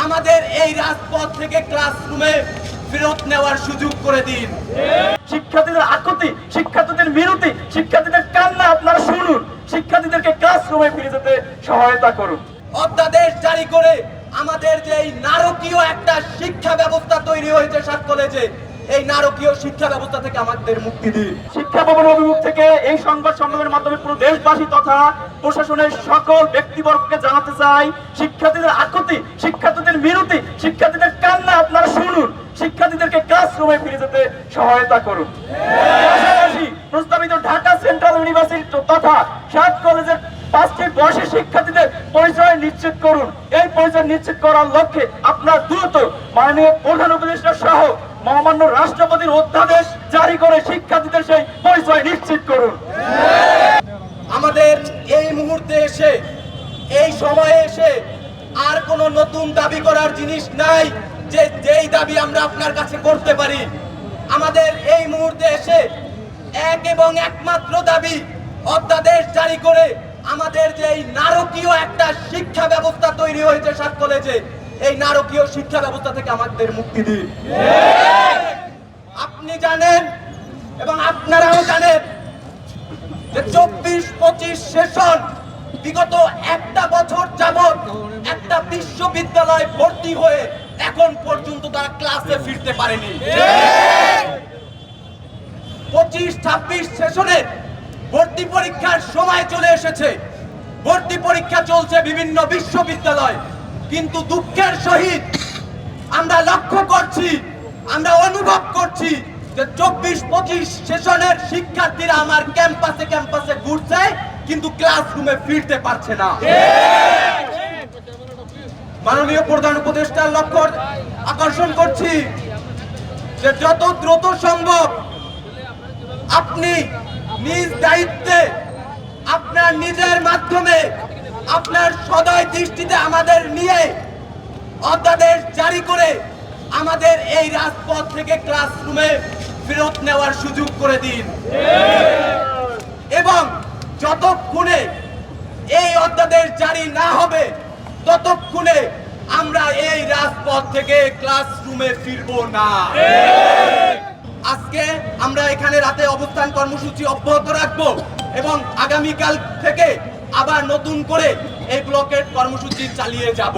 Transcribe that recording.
আমাদের এই রাজপথ থেকে ক্লাসরুমে ফেরত নেওয়ার সুযোগ করে দিন। শিক্ষার্থীদের আকুতি, শিক্ষার্থীদের মিনতি, শিক্ষার্থীদের কান্না আপনারা শুনুন। শিক্ষার্থীদেরকে ক্লাসরুমে ফিরে যেতে সহায়তা করুন। অধ্যাদেশ জারি করে আমাদের যে এই নারকীয় একটা শিক্ষা ব্যবস্থা তৈরি হয়েছে সাত কলেজে, এই নারকীয় শিক্ষা ব্যবস্থা থেকে আমাদের মুক্তি দিন। শিক্ষা ভবনের অভিমুখ থেকে এই সংবাদ সম্মেলনের মাধ্যমে পুরো দেশবাসী তথা প্রশাসনের সকল ব্যক্তিবর্গকে জানাতে চাই, শিক্ষার্থীদের আকুতি, শিক্ষার্থীদের মিনতি, শিক্ষার্থীদের কান্না আপনারা শুনুন। শিক্ষার্থীদেরকে ক্লাসরুমে ফিরে যেতে সহায়তা করুন। পাশাপাশি প্রস্তাবিত ঢাকা সেন্ট্রাল ইউনিভার্সিটি তথা সাত কলেজের 5টি বর্ষের শিক্ষার্থীদের পরিচয় নিশ্চিত করুন। এই পরিচয় নিশ্চিত করার লক্ষ্যে আপনার দ্রুত মাননীয় প্রধান উপদেষ্টা সহ মহামান্য রাষ্ট্রপতির অধ্যাদেশ জারি করে শিক্ষার্থীদের সেই পরিচয় নিশ্চিত করুন। আমাদের এই মুহূর্তে এসে, এই সময়ে এসে আর কোনো নতুন দাবি করার জিনিস নাই যে যেই দাবি আমরা আপনার কাছে করতে পারি। আমাদের এই মুহূর্তে এসে এক এবং একমাত্র দাবি, অধ্যাদেশ জারি করে আমাদের যে এই নারকীয় একটা শিক্ষা ব্যবস্থা তৈরি হয়েছে সাত কলেজে, এই নারকীয় শিক্ষা ব্যবস্থা থেকে আমাদের মুক্তি দিন। আপনি জানেন এবং আপনারাও জানেন যে 24-25 সেশন বিগত একটা বছর যাবত একটা বিশ্ববিদ্যালয় ভর্তি হয়ে এখন পর্যন্ত তারা ক্লাসে ফিরতে পারেনি। 25-26 সেশনে ভর্তি পরীক্ষার সময় চলে এসেছে, ভর্তি পরীক্ষা চলছে বিভিন্ন বিশ্ববিদ্যালয়, কিন্তু দুঃখের সহিত আমরা লক্ষ্য করছি, আমরা অনুভব করছি যে 24-25 সেশনের শিক্ষার্থীরা আমার ক্যাম্পাসে ক্যাম্পাসে ঘুরছে কিন্তু ক্লাসরুমে ফিরতে পারছে না। মাননীয় প্রধান উপদেষ্টার লক্ষ্য আকর্ষণ করছি যে যত দ্রুত সম্ভব আপনি নিজ দায়িত্বে, আপনার নিজের মাধ্যমে, আপনার সদয় দৃষ্টিতে আমাদের নিয়ে অধ্যাদেশ জারি করে আমাদের এই রাজপথ থেকে ক্লাসরুমে ফেরত নেওয়ার সুযোগ করে দিন। এবং যতক্ষণে এই অধ্যাদেশ জারি না হবে ততক্ষণে আমরা এই রাজপথ থেকে ক্লাসরুমে ফিরবো না। আজকে আমরা এখানে রাতে অবস্থান কর্মসূচি অব্যাহত রাখবো এবং আগামীকাল থেকে আবার নতুন করে এই ব্লকের কর্মসূচি চালিয়ে যাব।